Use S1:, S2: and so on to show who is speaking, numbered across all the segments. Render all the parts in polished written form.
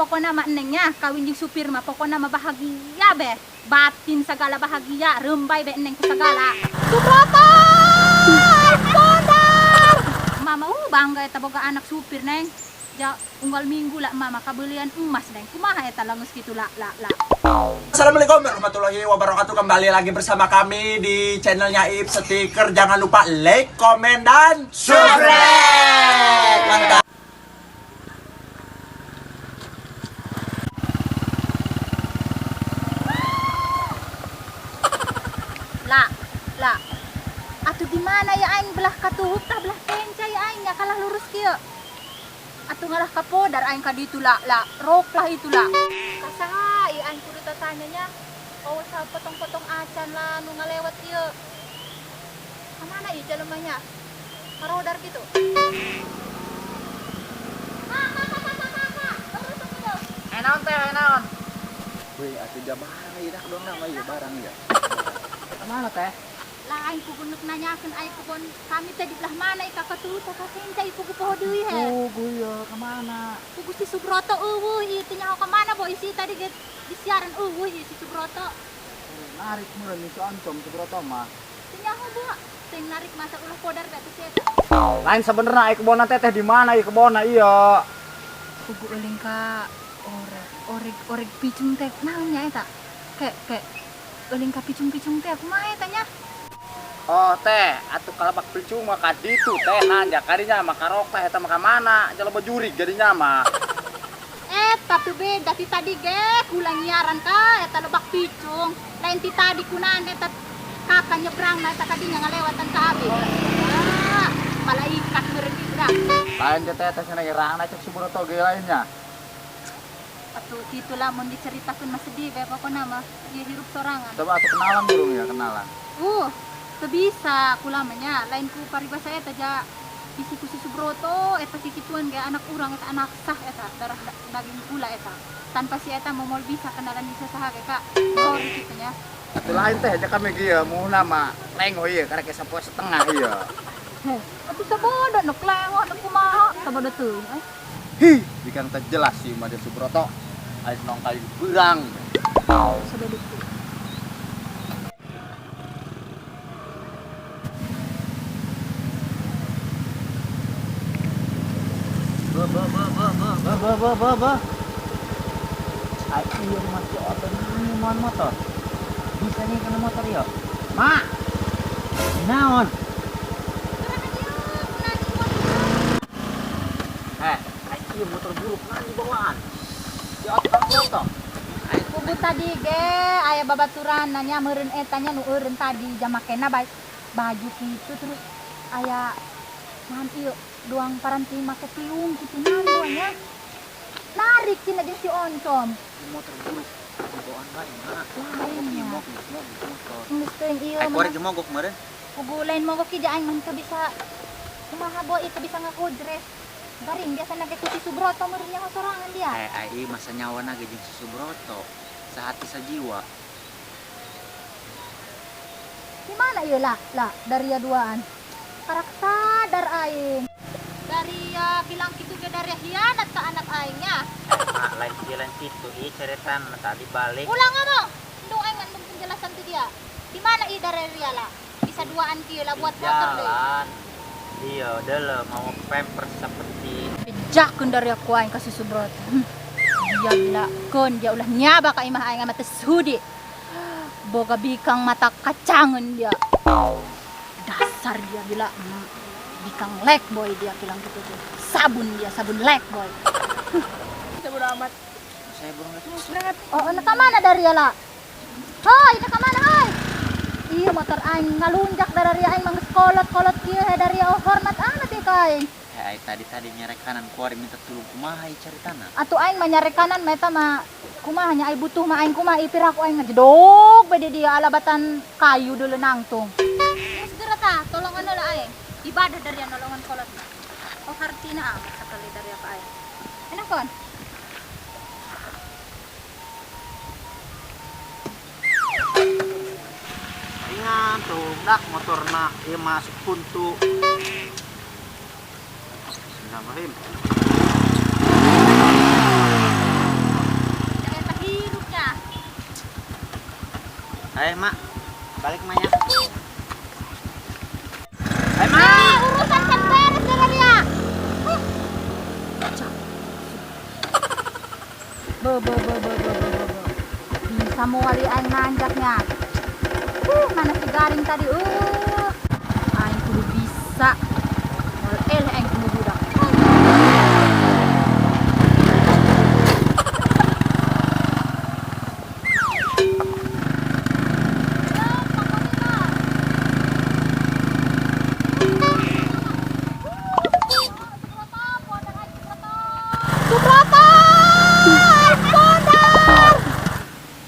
S1: pokoknya mak nengnya kawin jeung supir mah pokoknya mah bahagia be. Batin segala bahagia, rembay be neng ku segala. Subroto! Pondar! Mama bangga eta boga anak supir neng. Ja unggal minggu lah mama kabelian emas neng. Kumaha eta leungeus kitu la.
S2: Assalamualaikum warahmatullahi wabarakatuh. Kembali lagi bersama kami di channelnya Ip Stiker. Jangan lupa like, komen, dan subscribe. Mantap.
S1: La. Atuh di mana ya aing belah katuhuk tah belah kenca ya aing nya kalah lurus kieu. Atuh ngalah ka podar aing ka ditu la. Rok lah itu la. Kasaha ieu aing kudu tatanya nya. Oh sa potong-potong acan lah nu ngalewat ieu. Ka mana ieu jelema nya? Karodar gitu.
S3: Naon teh, naon?
S4: Wih, atuh jamaah ieu dak dong nama ieu barang ya.
S3: Kemana teh?
S1: Lah aing kudu nanyakeun aing kudu kami teh di belah mana ika katuhuk tah ka kenca ieu kudu poho deui he.
S3: Gue ya kemana?
S1: Kudu si Subroto eueuh ieu teh nyaho ka mana boy si tadi ge di siaran eueuh ieu si Subroto.
S3: Narik meureun nih si Oncom Subroto mah.
S1: Teu nyaho ba? Teu narik masa ulah podar be teh eta.
S3: Lain sebenarnya ai kebona teh di mana ieu kebona iya?
S1: Kudu euling ka oreg picung teh naon nya eta? Ke euling ka picung-picung teh kumaha eta nya?
S3: Oh teh, atuh kalabak picung mah ka ditu teh nanya kadinya mah karok teh eta mah ka mana? Jalo bajurig jadinya mah.
S1: Eta tuh beda ti tadi ge kulang nyiaran ka eta lebak picung. Lain ti tadi kunaon eta kakak nyebrang na eta kadinya ngalewatan ka abi. Ah, malaikat meureun ieu dah.
S3: Lain teh teh cenah irangna cek Subroto ge lainnya.
S1: Atuh kitu lamun diceritakeun mah sedih be pokona mah ieu hirup sorangan.
S3: Coba atuh kenalan dulu ya kenalan.
S1: Teu bisa kulamanya lain ku paribasa eta ja bisi ku si Subroto eta kikituan ge anak urang eta anak sah eta darah daging pula eta. Tanpa si eta moal bisa kenalan bisa saha ge Kak. Sorry kitu nya.
S3: Atuh lain teh aja kami ge muhuna mah lengo ieu karek sapoe setengah ieu.
S1: Atuh sabodo nu klengo nu kumaha sabodo teuing
S3: Hi, bikang teh jelas si Made Subroto. Ais nong kali beurang.
S1: sabodo teuing.
S3: Ba. Ai ieu masih otot ini motor. Bisa nih kana motor ya. Mak. Naon? Ai ieu motor buruk kan di bawaan. Di otot.
S1: Kudu tadi ge aya babaturan nanya meureun eta nya nu eureun tadi jamakena baju kitu terus aya naon ieu doang paranti make tiung kitu naon doanya. Narik cina jeung si Oncom.
S3: Motor buruk di bawaan bae.
S1: Lainnya.
S3: Motor.
S1: Geus teuing ieu
S4: Ai korek mogok meureun.
S1: kudu lain mogok ki aing mah teu bisa kumaha boy teu bisa ngakudres. Garing biasana ge ku si Subroto meureun nyaho sorangan dia.
S4: Ai masa nyawana ge jeung si Subroto. Sehati sajiwa.
S1: Di mana ieu lah dari ya duaan. Karak sadar aing. Dari ya bilang kitu ge dari hianat ke anak aingnya.
S4: Lain jalan situ ieu ceretan tadi balik.
S1: Ulang ngomong. Dong aing ngandung penjelasan tu dia. Di mana i dari ria lah? Bisa duaan kieu lah buat motor deh.
S4: Jalan. Iya, deuleu mau pampers seperti
S1: Bejakeun dari aku aing ka si Subroto. Dia gila keun dia ulah nyaba ka imah aing mah teu sudi. Boga bikang mata kacangeun dia. Dasar dia gila. Bikang lek boy dia bilang gitu tuh. Sabun lek boy. Sabun amat.
S4: saya burung lagi.
S1: Oh, nak ka mana dari ala? Hoy, nak ka mana hoy? Iya motor aing ngalunjak dari aing manggeus kolot-kolot kieu he dari hormat amat ti kain.
S4: Ai tadi nyerek kanan kuari minta tulung kumaha ieu caritana.
S1: Atuh aing mah nyare kanan mah eta mah kumaha nya ai butuh mah aing kumaha ipiraku aing ngejedog bade dia alabatan kayu dulu nangtung. Segera tah tolongan heula aing. Ibadah dari nolongan kolot. Oh hartina amat sekali dari apa aing. Enak kon?
S4: Ingat tuh, dak motorna ieu masuk puntu. Bismillahirrahmanirrahim.
S3: Ayo mak, balik emaknya. Ayo mak.
S1: Urusan kan beres dengan dia. Bisa mau wali aing nanjaknya. Mana si garing tadi? Aing kudu bisa. Wal aing kudu budak. Subrata! Kodar!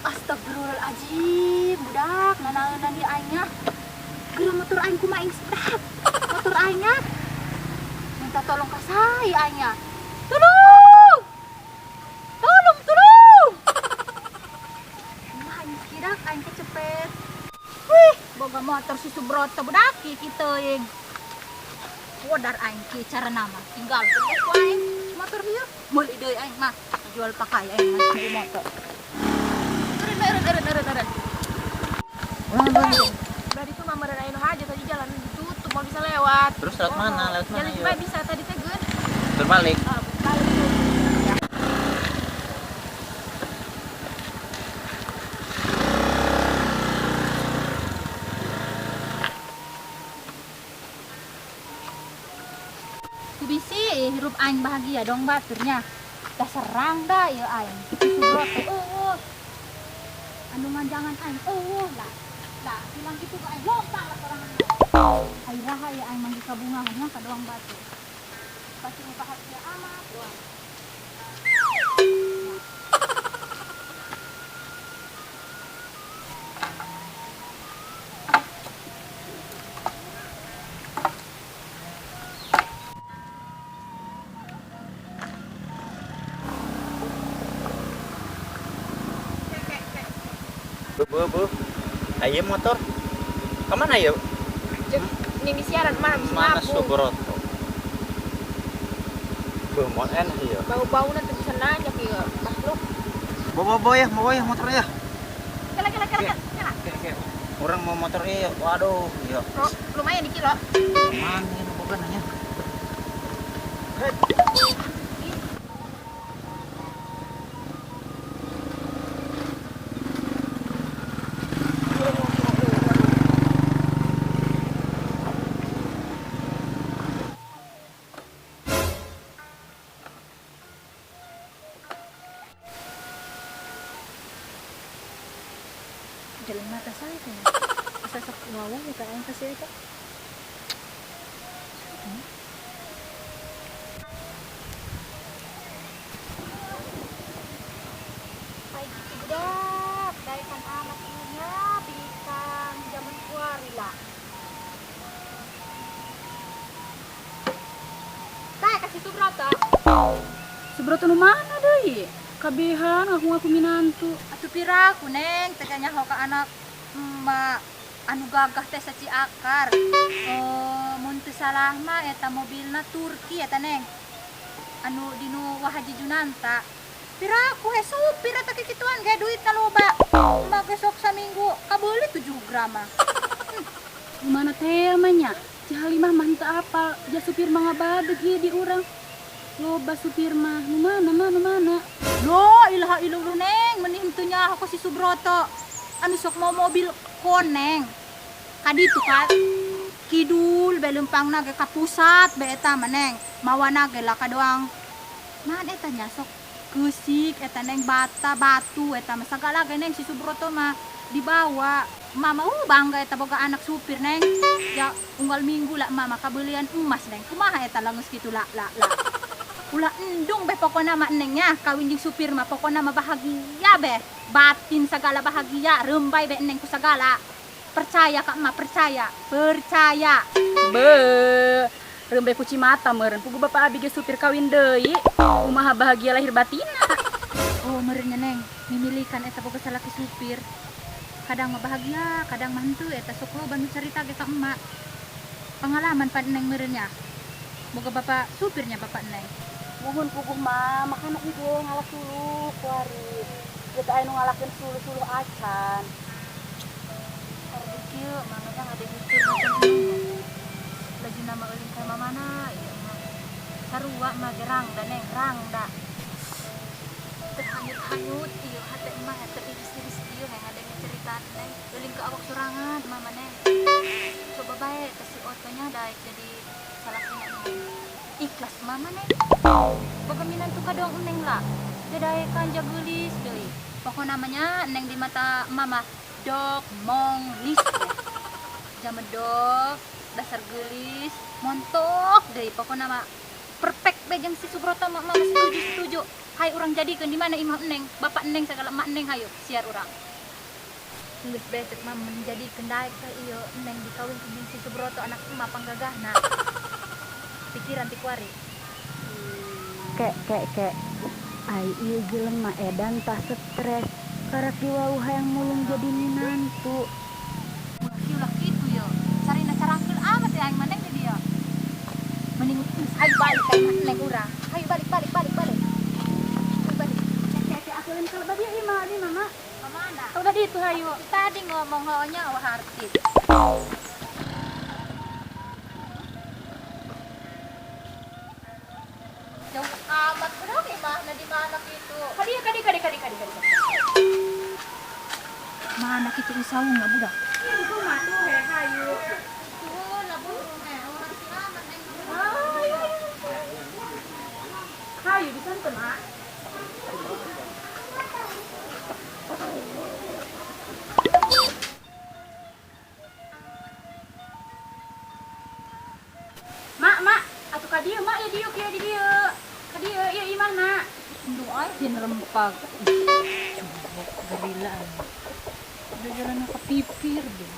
S1: Astagfirullahaladzim, budak, nanang di aingnya. Geura motor aing kumaha aing sedap. Motor aingnya. Minta tolong ka saya aingnya. Tolong! Tolong! Nah, aing kirak aing kecepet. Wih, boga motor si Subrata budak kitu yang. Kodar aing ki cara nama. Tinggal tunggu ku aing motor dia. Meuli deui aing mah jual pakai aing mah di motor. Eren.
S5: Dari itu mama dan Aino aja tadi jalan ditutup mau bisa lewat.
S3: Terus lewat mana? Lewat mana?
S5: Jalan
S3: Yuk.
S5: supaya bisa tadi tegun.
S3: Berbalik.
S5: Balik tuh.
S1: Ku bisi hirup aing bahagia dong baturnya. Dah serang dah ya aing. Subrata. Anu manjangan aing. Lah bilang gitu ke aing. Lompang lah orang. Ai raha ya aing manggi kabungahannya ka doang batu. Pasti mau bahagia amat doang.
S3: Bu. Ayo motor. Kemana yuk?
S5: Ini di siaran mana bisa
S3: Mana
S5: nabung.
S3: Subrata? Bu, mau enak ya.
S5: Bau-bau nanti bisa nanya ke makhluk.
S3: Bawa ya motor ya.
S1: Kela.
S3: Oke. Orang mau motor ya. Waduh, ya.
S5: Lumayan dikit loh.
S3: Mana ini bukan nanya.
S1: Jalan mata saya kan. Asa sok wawu ya ka aing kasih eta. Baik budak, dari kan anak ibunya bikang zaman kuari lah. Tah kasih Subrata.
S6: Subrata nu mana deui? Kabehan aku minantu.
S1: Atuh piraku neng teganya ho ka anak ma anu gagah teh saci akar. Mun teu salah mah eta mobilna Turki eta neng. Anu dinu Wahaji Junanta. Piraku supir eta kikituan ge duitna loba. Mage sok saminggu kabeuli 7 gram mah.
S6: Mana teh amanya? Cihalimah mah henteu apal. Ja supir mah ngabadeg ieu di urang. Loba supir mah. Nu mana?
S1: Loh, ilaha illallah neng, mending henteunya aku si Subrata. Anu sok mau mobil koneng. Kaditu kan. Kidul belempangna ge ka pusat be eta mah neng. Mawana ge lah kadoang. Naon eta nya sok geusik eta neng batu eta mah sagala ge neng si Subrata mah dibawa. Mama bangga eta boga anak supir neng. Ya unggal minggu lah mama kabeulian emas neng. Kumaha eta leungeus kitu la. Ulah endung beh pokona mah nengnya kawin jeung supir mah pokona mah bahagia beh. Batin segala bahagia, rembay beh neng ku sagala. Percaya kak mah percaya.
S6: Be. Rembay kuci mata meureun pugu bapak abi ge supir kawin deui. Kumaha bahagia lahir batina.
S1: Oh meureunnya neng, mimilikan eta boga salaki supir. Kadang mah bahagia, kadang mah henteu eta sok loba nu carita ge ka emak. Pengalaman pan neng meureunnya. Boga bapak supirnya bapak neng.
S6: Muhun puguh mah makana ieu ngalak suluh kuari. Kita anu ngalakeun suluh-suluh acan.
S1: kieu mamanya ada gitu macam ini. Lagi nama ulin kayak mamana iya mah. Sarua mah gerang dan neng rang da. Terhanyut-hanyut ieu hate mah hate iris-iris ieu yang ada cerita neng ulin ke awak sorangan mama neng. Coba bae kasih otonya daek jadi salah sini ikhlas mama neng. Pegaminan tuh kadang neng lah. Jadi kan jagulis deui. Pokok namanya neng di mata mama dog mong lis. Jaman dog dasar gelis montok deui pokok nama perfect be jeung si Subroto mama setuju. Hai urang jadikeun di mana imah neng, bapak neng segala mak neng hayu siar urang. Geus besek mah menjadikeun daek ka ieu neng dikawin ku si Subroto anak emak panggagahna. Pikiran ti kuari.
S6: Kek. Ai ieu jelema edan tah stres. Karak diwau hayang mulung jadi minantu.
S1: Ulah kitu yo. Sarina carangkeun amat ya aing maneng di dia. Mending hayu balik ka imah neng urang. Hayu balik. Hayu balik.
S6: Aku lain kalau badia imah di mama.
S1: Mamana.
S6: Oh tadi itu hayu.
S1: Tadi ngomong hanya awak harti. Jauh amat udah imah di mana gitu.
S6: Kadi.
S1: Mana kitu isawu enggak budak?
S6: Itu mah tuh hayu.
S1: Tuh naburung orang si amat neng.
S6: Hayu disanten ah. Mak, atuh ka dieu mak ya dieu kieu di dieu. Ka dieu ieu imahna.
S1: Unduh ay din lempag. Gerila. Udah jalan ke pipir deh.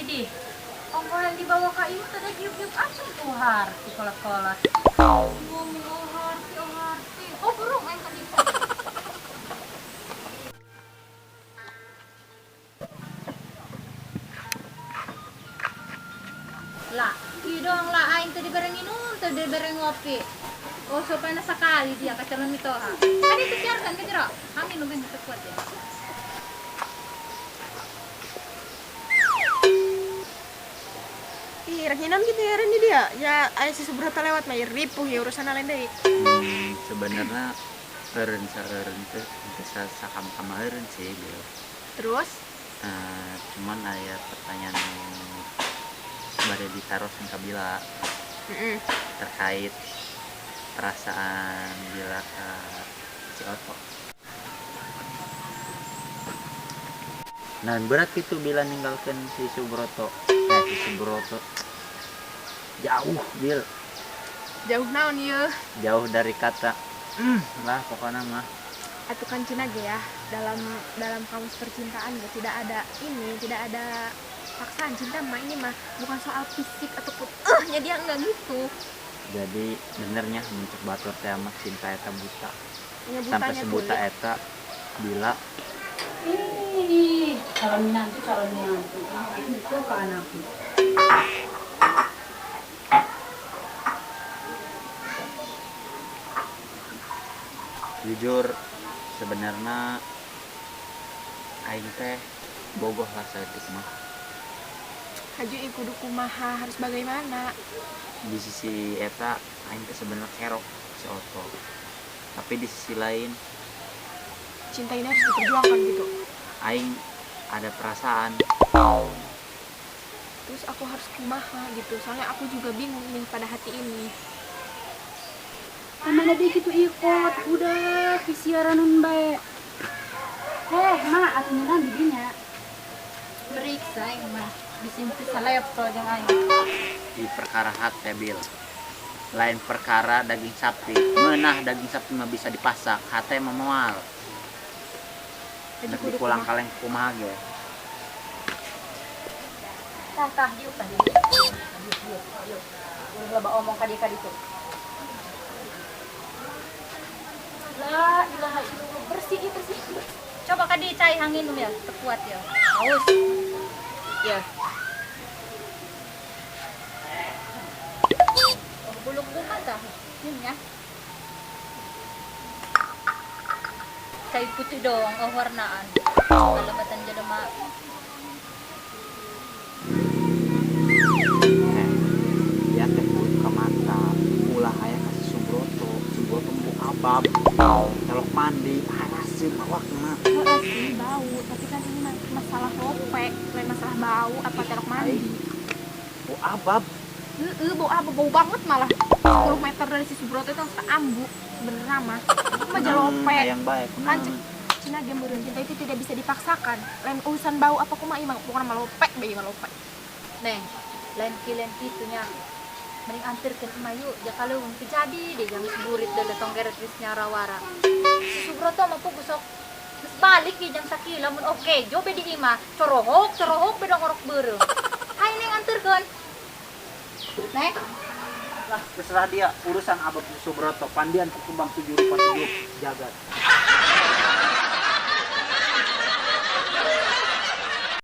S6: Idi, ongkol yang dibawa ka ieu teh da giuk-giuk asuh tuh harti kolot-kolot.
S1: Ngomong harti. Oh burung yang tadi. Lah, doang lah aing tadi bareng minum, tadi bareng ngopi. Oh, sopena sekali dia ka calon itu ha. Kan itu siarkan ke jero. Kami minum yang kuat ya.
S5: Ih, ranginan gitu ya Ren dia. Ya aya si Subroto lewat mah ripuh ya urusan lain deui.
S3: Sebenarnya eureun teh bisa sakam-kama eureun sih Bil.
S5: Terus
S3: Cuman aya pertanyaan bade ditaros ka Bila terkait perasaan Bila ke si Oto. Nah berat itu Bila ninggalkan si Subroto. Si Subroto jauh Bil,
S5: jauh naon ieu?
S3: jauh dari kata lah pokoknya mah.
S5: Atuh kan Cina ge ya, dalam kamus percintaan ge tidak ada paksaan. Cinta mah ini mah bukan soal fisik ataupun nya dia enggak gitu.
S3: Jadi benernya muncul batur teh mah cinta eta buta.
S5: Nya
S3: Sampai
S5: butanya
S3: sebuta
S5: kulit.
S3: eta Bila
S6: Ih, kalau minantu. Itu ke anakku.
S3: jujur sebenarnya aing teh bogoh lah saeutik mah.
S5: Haju ieu kudu kumaha, harus bagaimana?
S3: Di sisi eta aing teh sebenarnya kerok si Oto. Tapi di sisi lain
S5: Cinta ini harus diperjuangkan gitu.
S3: aing ada perasaan.
S5: Terus aku harus kumaha gitu. Soalnya aku juga bingung nih pada hati ini.
S6: Mana dia gitu ikut, udah kisiaranan bae. Mak, atuh minang didinya.
S1: Meriksa aing mah disimpi salepel jeung aing.
S3: Di perkara hate Bil, lain perkara daging sapi. Meunah daging sapi mah bisa dipasak, hate mah moal.
S5: Jadi
S3: Nek
S5: kudu
S3: dikulang
S5: kumaha.
S3: kaleng kumaha ge.
S1: Tah diuk tadi. Diuk. Udah loba omong ka dia tuh. La ilaha illallah, bersih. Coba ka di cai angin ya, terkuat ya. Haus. Ya. sendok bukan dah. Ini ya. Kayu putih dong, warnaan. Kalabatan jadi mak.
S3: Ya teh ke mata. Ulah aya kasih Subroto mau abab. Celok mandi, hasil awakna.
S5: sih bau, tapi kan ini masalah lope, lain masalah bau apa terok mandi.
S3: Mau abab.
S5: Bau apa? Bau banget malah. 10 meter dari si Subroto itu langsung ambu. Bener mah. Itu mah jalope.
S3: Yang baik.
S5: Kan Cina game berun cinta itu tidak bisa dipaksakan. Lain urusan bau apa aku mah imang bukan sama lope, bayi mah lope.
S1: Neng, lain kilen itunya. Mending antirkan emak yuk. Ya kalau kejadi deh jangan seburit deh tonggeret wisnya rawara. Si Subroto mah pun besok balik di jam sakila mun oke, jo bedi ima. Corohok beda ngorok bereng. Hai neng antirkan. Neng,
S3: Lah terserah dia urusan abab Subroto. Pandian kekembang 7 rupa 7 jagat.